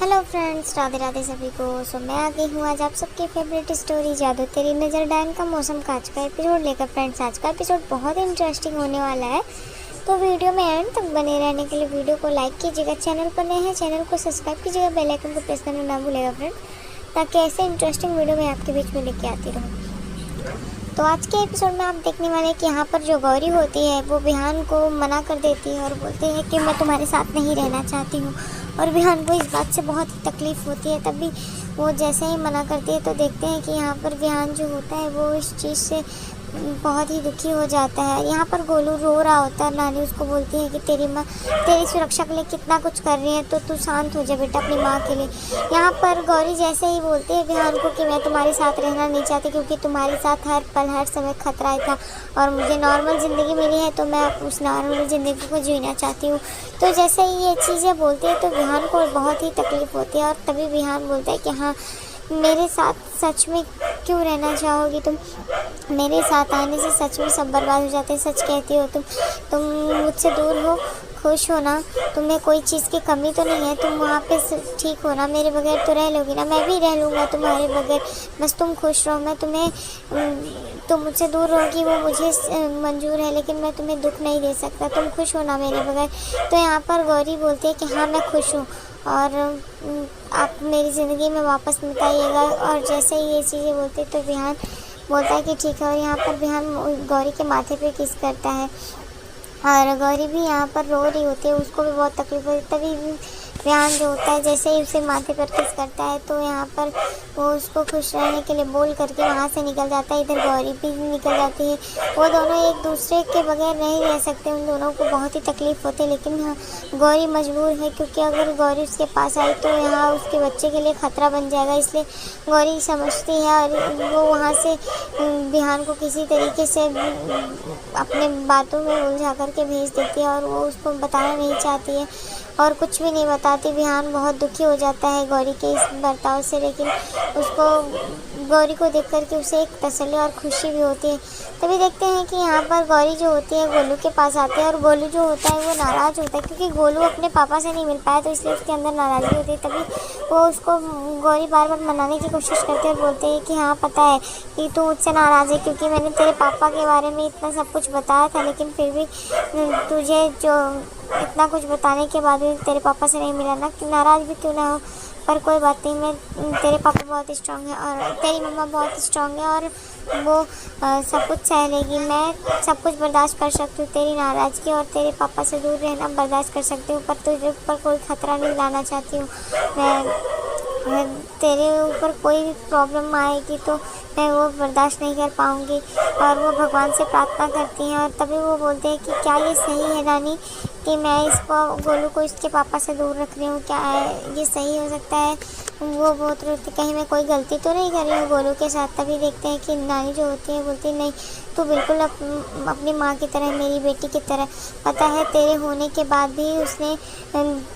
Hello friends, Radhe Radhe सभी को। मैं आ गई हूँ आज आप सबकी फेवरेट स्टोरी जादू तेरी नज़र डायन का मौसम का आज का एपिसोड लेकर। फ्रेंड्स, आज का एपिसोड बहुत इंटरेस्टिंग होने वाला है, तो वीडियो में एंड तक बने रहने के लिए वीडियो को लाइक कीजिएगा। चैनल पर नए हैं चैनल को सब्सक्राइब कीजिएगा, बेल आइकन को प्रेस करना ना भूलिएगा फ्रेंड, ताकि ऐसे इंटरेस्टिंग वीडियो मैं आपके बीच में लेके आती रहूँ। तो आज के एपिसोड में आप देखने वाले हैं कि यहाँ पर जो गौरी होती है वो बिहान को मना कर देती है और बोलती है कि मैं तुम्हारे साथ नहीं रहना चाहती हूँ। और बिहान को इस बात से बहुत ही तकलीफ़ होती है। तभी वो जैसे ही मना करती है तो देखते हैं कि यहाँ पर बिहान जो होता है वो इस चीज़ से बहुत ही दुखी हो जाता है। यहाँ पर गोलू रो रहा होता है। नानी उसको बोलती है कि तेरी माँ तेरी सुरक्षा के लिए कितना कुछ कर रही है, तो तू शांत हो जा बेटा अपनी माँ के लिए। यहाँ पर गौरी जैसे ही बोलती है बिहान को कि मैं तुम्हारे साथ रहना नहीं चाहती, क्योंकि तुम्हारे साथ हर पल हर समय खतरा था और मुझे नॉर्मल ज़िंदगी मिली है, तो मैं उस नॉर्मल ज़िंदगी को जीना चाहती हूँ। तो जैसे ही ये चीज़ें बोलती है तो बिहान को बहुत ही तकलीफ़ होती है। और तभी बिहान बोलता है कि हाँ, मेरे साथ सच में क्यों रहना चाहोगी तुम? मेरे साथ आने से सच में सब बर्बाद हो जाते हैं। सच कहती हो तुम मुझसे दूर हो, खुश हो ना? तुम्हें कोई चीज़ की कमी तो नहीं है? तुम वहाँ पे ठीक हो ना? मेरे बगैर तो रह लोगी ना? मैं भी रह लूँगा तुम्हारे बगैर, बस तुम खुश रहो। मैं तुम्हें तुम मुझसे दूर रहोगी वो मुझे मंजूर है, लेकिन मैं तुम्हें दुख नहीं दे सकता। तुम खुश हो ना मेरे बगैर? तो यहाँ पर गौरी बोलती है कि हाँ, मैं खुश हूँ और आप मेरी ज़िंदगी में वापस मत आइएगा। और जैसे ही ये चीज़ें बोलते तो बिहान बोलता है कि ठीक है। और यहाँ पर बिहान गौरी के माथे पे किस करता है और गौरी भी यहाँ पर रो रही होती है, उसको भी बहुत तकलीफ होती है। तभी बिहान जो होता है जैसे ही उसे माथे पर किस करता है तो यहाँ पर वो उसको खुश रहने के लिए बोल करके वहाँ से निकल जाता है। इधर गौरी भी निकल जाती है। वो दोनों एक दूसरे के बगैर नहीं रह सकते, उन दोनों को बहुत ही तकलीफ़ होती है। लेकिन हाँ, गौरी मजबूर है, क्योंकि अगर गौरी उसके पास आई तो यहाँ उसके बच्चे के लिए ख़तरा बन जाएगा। इसलिए गौरी समझती है और वो वहाँ से बिहान को किसी तरीके से अपने बातों में उलझा करके भेज देती है और वो उसको बताना नहीं चाहती है और कुछ भी नहीं बताती। बिहान बहुत दुखी हो जाता है गौरी के इस बर्ताव से, लेकिन उसको गौरी को देख करके उसे एक तसल्ली और खुशी भी होती है। तभी देखते हैं कि यहाँ पर गौरी जो होती है गोलू के पास आती है और गोलू जो होता है वो नाराज़ होता है, क्योंकि गोलू अपने पापा से नहीं मिल पाया, तो इसलिए उसके अंदर नाराज़गी होती है। तभी वो उसको गौरी बार बार मनाने की कोशिश करती है और बोलते हैं कि हाँ, पता है कि तू मुझसे नाराज़ है, क्योंकि मैंने तेरे पापा के बारे में इतना सब कुछ बताया था, लेकिन फिर भी तुझे जो इतना कुछ बताने के बाद भी तेरे पापा से नहीं मिला ना, कि नाराज़ भी क्यों ना हो। पर कोई बात नहीं, मैं तेरे पापा बहुत स्ट्रांग है और तेरी मम्मा बहुत स्ट्रांग है और वो सब कुछ सह लेगी। मैं सब कुछ बर्दाश्त कर सकती हूँ, तेरी नाराज़गी और तेरे पापा से दूर रहना बर्दाश्त कर सकती हूँ, पर तुझे ऊपर कोई ख़तरा नहीं लाना चाहती हूँ। मैं तेरे ऊपर कोई भी प्रॉब्लम आएगी तो मैं वो बर्दाश्त नहीं कर पाऊँगी। और वो भगवान से प्रार्थना करती हैं और तभी वो बोलते हैं कि क्या ये सही है नानी कि मैं इसको गोलू को इसके पापा से दूर रख रही हूँ? क्या ये सही हो सकता है? वो बहुत रोती, कहीं मैं कोई गलती तो नहीं कर रही हूँ गोलू के साथ। तभी देखते हैं कि नानी जो होती है बोलती नहीं, तो बिल्कुल अपनी माँ की तरह, मेरी बेटी की तरह। पता है तेरे होने के बाद भी उसने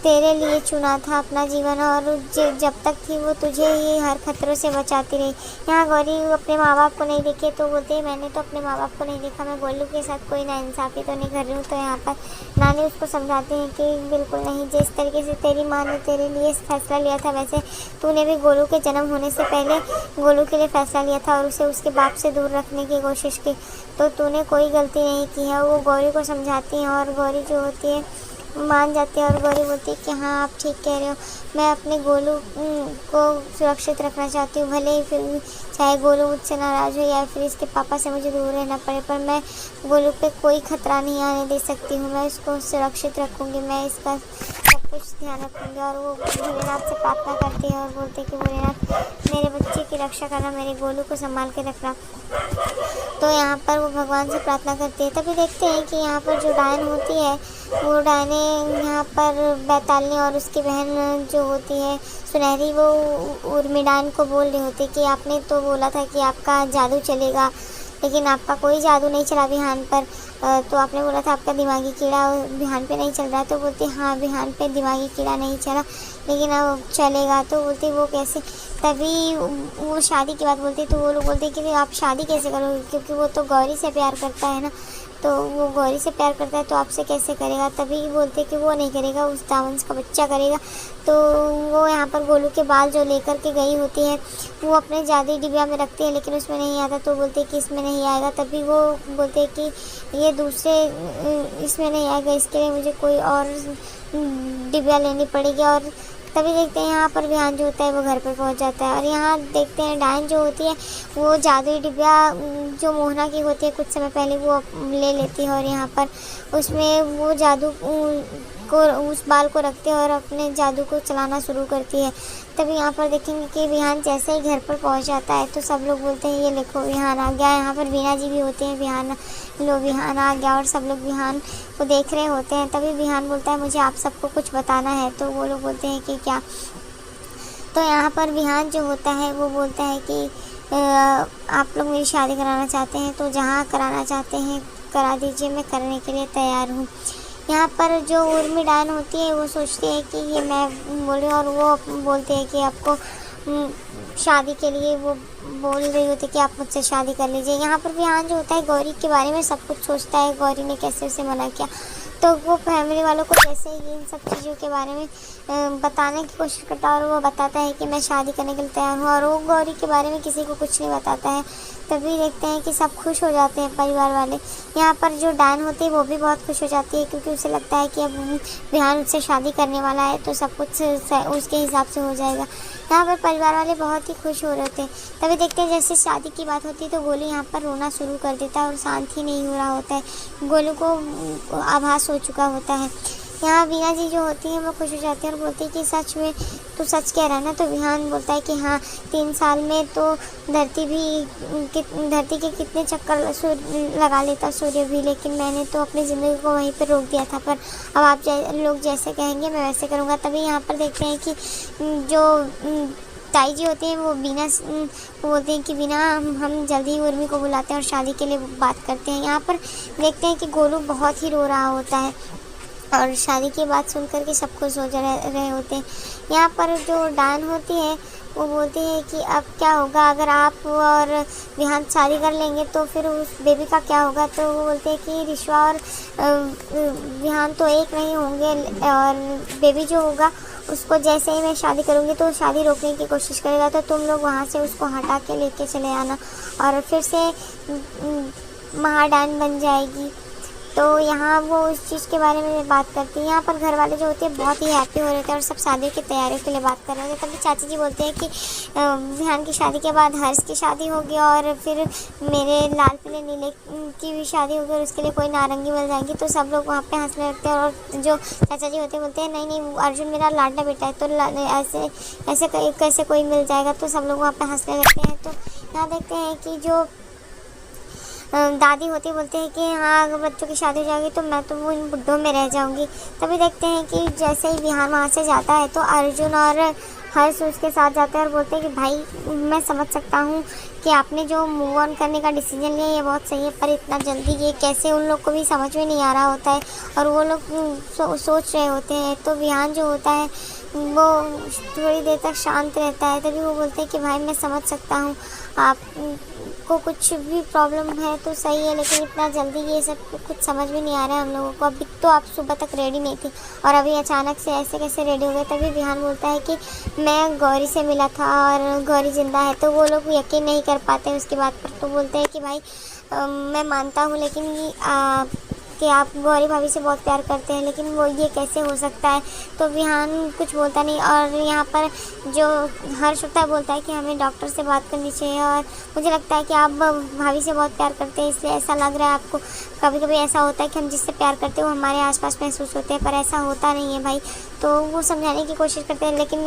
तेरे लिए चुना था अपना जीवन, और जब तक थी वो तुझे ही हर खतरों से बचाती रही। यहाँ गौरी अपने माँ बाप को नहीं देखे तो बोलते हैं मैंने तो अपने माँ बाप को नहीं देखा, मैं गोलू के साथ कोई नाइंसाफ़ी तो नहीं कर रही हूँ। तो यहाँ पर नानी उसको समझाती हैं कि बिल्कुल नहीं, जिस तरीके से तेरी माँ ने तेरे लिए फैसला लिया था, वैसे तूने भी गोलू के जन्म होने से पहले गोलू के लिए फ़ैसला लिया था और उसे उसके बाप से दूर रखने की कोशिश की, तो तूने कोई गलती नहीं की है। वो गौरी को समझाती हैं और गौरी जो होती है मान जाती है और गौरी बोलती है कि हाँ, आप ठीक कह रहे हो, मैं अपने गोलू को सुरक्षित रखना चाहती हूँ, भले ही फिर चाहे गोलू मुझसे नाराज़ हो या फिर इसके पापा से मुझे दूर रहना पड़े, पर मैं गोलू पे कोई ख़तरा नहीं आने दे सकती हूँ। मैं उसको सुरक्षित रखूँगी, मैं इसका सब कुछ ध्यान रखूँगी। और वो भोलेनाथ से प्रार्थना करती है और बोलते हैं कि भोलेनाथ मेरे बच्चे की रक्षा करना, मेरे गोलू को संभाल के रखना। तो यहाँ पर वो भगवान से प्रार्थना करती है। तभी देखते हैं कि यहाँ पर जो डायन होती है वो डायने यहाँ पर बैतालनी और उसकी बहन जो होती है सुनहरी, वो उर्मी डायन को बोल रही होती है कि आपने तो बोला था कि आपका जादू चलेगा, लेकिन आपका कोई जादू नहीं चला बिहान पर। तो आपने बोला था आपका दिमागी कीड़ा बिहान पे नहीं चल रहा। तो बोलती हाँ, बिहान पे दिमागी कीड़ा नहीं चला, लेकिन अब चलेगा। तो बोलती वो कैसे? तभी वो शादी की बात बोलती तो वो लोग बोलते कि आप शादी कैसे करोगे, क्योंकि वो तो गौरी से प्यार करता है ना। तो वो गौरी से प्यार करता है तो आपसे कैसे करेगा, तभी बोलते कि वो नहीं करेगा, उस दामंस का बच्चा करेगा। तो वो यहाँ पर गोलू के बाल जो लेकर के गई होती है वो अपने जादुई डिबिया में रखती है, लेकिन उसमें नहीं आता। तो बोलते कि इसमें नहीं आएगा, तभी वो बोलते कि ये दूसरे इसमें नहीं आएगा, इसके लिए मुझे कोई और डिबिया लेनी पड़ेगी। और तभी देखते हैं यहाँ पर विहान जो होता है वो घर पर पहुँच जाता है। और यहाँ देखते हैं डायन जो होती है वो जादुई डिबिया जो मोहना की होती है कुछ समय पहले वो ले लेती है, और यहाँ पर उसमें वो जादू को उस बाल को रखते हैं और अपने जादू को चलाना शुरू करती है। तभी यहाँ पर देखेंगे कि विहान जैसे ही घर पर पहुँच जाता है तो सब लोग बोलते हैं ये देखो विहान आ गया। यहाँ पर वीना जी भी होते हैं, विहान आ गया, और सब लोग विहान को देख रहे होते हैं। तभी विहान बोलता है मुझे आप सबको कुछ बताना है। तो वो लोग बोलते हैं कि क्या। तो यहाँ पर विहान जो होता है वो बोलता है कि आप लोग मेरी शादी कराना चाहते हैं तो जहाँ कराना चाहते हैं करा दीजिए, मैं करने के लिए तैयार हूँ। यहाँ पर जो उर्मी डायन होती है वो सोचती है कि ये मैं बोली, और वो बोलते हैं कि आपको शादी के लिए वो बोल रही होती है कि आप मुझसे शादी कर लीजिए। यहाँ पर विहान जो होता है गौरी के बारे में सब कुछ सोचता है, गौरी ने कैसे उसे मना किया। तो वो फैमिली वालों को जैसे ही इन सब चीज़ों के बारे में बताने की कोशिश करता है, और वो बताता है कि मैं शादी करने के लिए तैयार हूँ, और वो गौरी के बारे में किसी को कुछ नहीं बताता है। तभी देखते हैं कि सब खुश हो जाते हैं परिवार वाले। यहाँ पर जो डायन होती है वो भी बहुत खुश हो जाती है, क्योंकि उसे लगता है कि अब विहान उससे शादी करने वाला है तो सब कुछ उसके हिसाब से हो जाएगा। यहाँ पर परिवार वाले बहुत ही खुश हो रहे थे। तभी देखते हैं जैसे शादी की बात होती है तो गोलू यहाँ पर रोना शुरू कर देता है, और शांत ही नहीं हो रहा होता है, गोलू को आभास हो चुका होता है। यहाँ वीना जी जो होती हैं वो खुश हो जाती है और बोलती है कि सच में तू सच कह रहा है ना। तो विहान बोलता है कि हाँ 3 साल में तो धरती के कितने चक्कर लगा लेता सूर्य भी, लेकिन मैंने तो अपनी ज़िंदगी को वहीं पर रोक दिया था। पर अब आप लोग जैसे कहेंगे मैं वैसे करूँगा। तभी यहाँ पर देखते हैं कि जो ताई जी होती हैं वो बीना बोलते हैं कि बीना हम जल्दी उर्मी को बुलाते हैं और शादी के लिए बात करते हैं। यहाँ पर देखते हैं कि गोलू बहुत ही रो रहा होता है, और शादी की बात सुन कर के सब कुछ सोच रहे होते हैं। यहाँ पर जो डायन होती है वो बोलती है कि अब क्या होगा अगर आप और विहान शादी कर लेंगे तो फिर उस बेबी का क्या होगा। तो वो बोलते हैं कि रिश्वा और विहान तो एक नहीं होंगे, और बेबी जो होगा उसको जैसे ही मैं शादी करूँगी तो शादी रोकने की कोशिश करेगा, तो तुम लोग वहाँ से उसको हटा के लेके चले आना, और फिर से महाडायन बन जाएगी। तो यहाँ वो उस चीज़ के बारे में बात करती है। यहाँ पर घर वाले जो होते हैं बहुत ही हैप्पी हो रहे थे और सब शादी की तैयारियों के लिए बात कर रहे थे। तभी चाची जी बोलते हैं कि विहान की शादी के बाद हर्ष की शादी होगी, और फिर मेरे लाल पीले नीले की भी शादी होगी, और उसके लिए कोई नारंगी मिल जाएंगी। तो सब लोग वहाँ पे हंसने लगते हैं, और जो चाचा जी होते हैं बोलते हैं नहीं नहीं अर्जुन मेरा लाडला बेटा है, तो ऐसे कैसे कोई मिल जाएगा। तो सब लोग वहाँ पे हंसने लगते हैं। तो यहाँ देखते हैं कि जो दादी होती बोलते हैं कि हाँ अगर बच्चों की शादी हो जाएगी तो मैं तो वो इन बुड्ढों में रह जाऊंगी। तभी देखते हैं कि जैसे ही विहान वहाँ से जाता है तो अर्जुन और हर्ष उसके साथ जाते हैं और बोलते हैं कि भाई मैं समझ सकता हूँ कि आपने जो मूव ऑन करने का डिसीजन लिया ये बहुत सही है, पर इतना जल्दी ये कैसे उन लोग को भी समझ में नहीं आ रहा होता है, और वो लोग सोच रहे होते हैं। तो विहान जो होता है वो थोड़ी देर तक शांत रहता है। तभी वो बोलते हैं कि भाई मैं समझ सकता हूँ आपको कुछ भी प्रॉब्लम है तो सही है, लेकिन इतना जल्दी ये सब कुछ समझ में नहीं आ रहा है हम लोगों को। अभी तो आप सुबह तक रेडी नहीं थी और अभी अचानक से ऐसे कैसे रेडी हो गए। तभी विहान बोलता है कि मैं गौरी से मिला था और गौरी जिंदा है। तो वो लोग यकीन नहीं कर पाते हैं उसकी बात पर। तो बोलते हैं कि भाई मैं मानता हूँ लेकिन कि आप गौरी भाभी से बहुत प्यार करते हैं, लेकिन वो ये कैसे हो सकता है। तो विहान कुछ बोलता नहीं, और यहाँ पर जो हर्ष होता है बोलता है कि हमें डॉक्टर से बात करनी चाहिए, और मुझे लगता है कि आप भाभी से बहुत प्यार करते हैं इसलिए ऐसा लग रहा है आपको। कभी कभी ऐसा होता है कि हम जिससे प्यार करते हैं वो हमारे आसपास महसूस होते हैं, पर ऐसा होता नहीं है भाई। तो वो समझाने की कोशिश करते हैं, लेकिन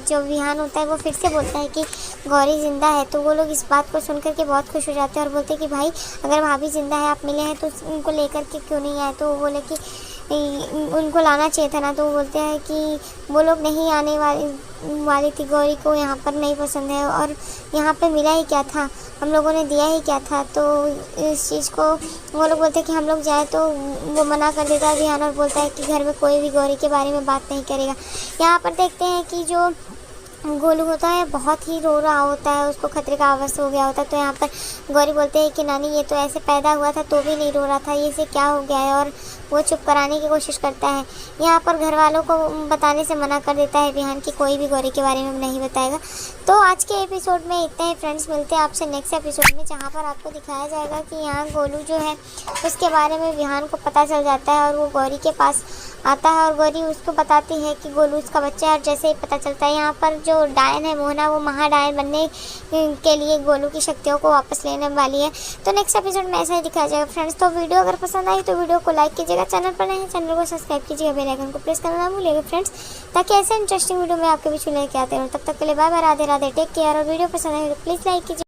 जो विहान होता है वो फिर से बोलता है कि गौरी ज़िंदा है। तो वो लोग इस बात को सुन के बहुत खुश हो जाते हैं और बोलते हैं कि भाई अगर भाभी ज़िंदा है आप मिले हैं तो उनको लेकर के क्यों नहीं आए। तो वो बोले कि उनको लाना चाहिए था ना। तो वो बोलते हैं कि वो लोग नहीं आने वाली थी, गौरी को यहाँ पर नहीं पसंद है, और यहाँ पे मिला ही क्या था, हम लोगों ने दिया ही क्या था। तो इस चीज़ को वो लोग बोलते हैं कि हम लोग जाए, तो वो मना कर देता है विहान और बोलता है कि घर में कोई भी गौरी के बारे में बात नहीं करेगा। यहाँ पर देखते हैं कि जो गोलू होता है बहुत ही रो रहा होता है, उसको खतरे का आवाज़ हो गया होता है। तो यहाँ पर गौरी बोलते हैं कि नानी ये तो ऐसे पैदा हुआ था तो भी नहीं रो रहा था, ये से क्या हो गया है, और वो चुप कराने की कोशिश करता है। यहाँ पर घर वालों को बताने से मना कर देता है विहान कि कोई भी गौरी के बारे में नहीं बताएगा। तो आज के एपिसोड में इतना ही फ्रेंड्स, मिलते हैं आपसे नेक्स्ट एपिसोड में, जहाँ पर आपको दिखाया जाएगा कि यहाँ गोलू जो है उसके बारे में विहान को पता चल जाता है और वो गौरी के पास आता है और गौरी उसको बताती है कि गोलू उसका बच्चा है। और जैसे ही पता चलता है यहाँ पर जो डायन है मोहना, वो महाडायन बनने के लिए गोलू की शक्तियों को वापस लेने वाली है। तो नेक्स्ट एपिसोड में ऐसा ही दिखाया जाएगा फ्रेंड्स। तो वीडियो अगर पसंद आई तो वीडियो को लाइक कीजिएगा, चैनल पर नए हैं चैनल को सब्सक्राइब कीजिएगा, बेल आइकन को प्रेस करना ना भूलिएगा फ्रेंड्स, ताकि ऐसे इंटरेस्टिंग वीडियो मैं आपके बीच में लेके आते रहूँ। तब तक के लिए bye bye, Radhe Radhe, take care. और वीडियो पसंद आई तो प्लीज़ लाइक कीजिए।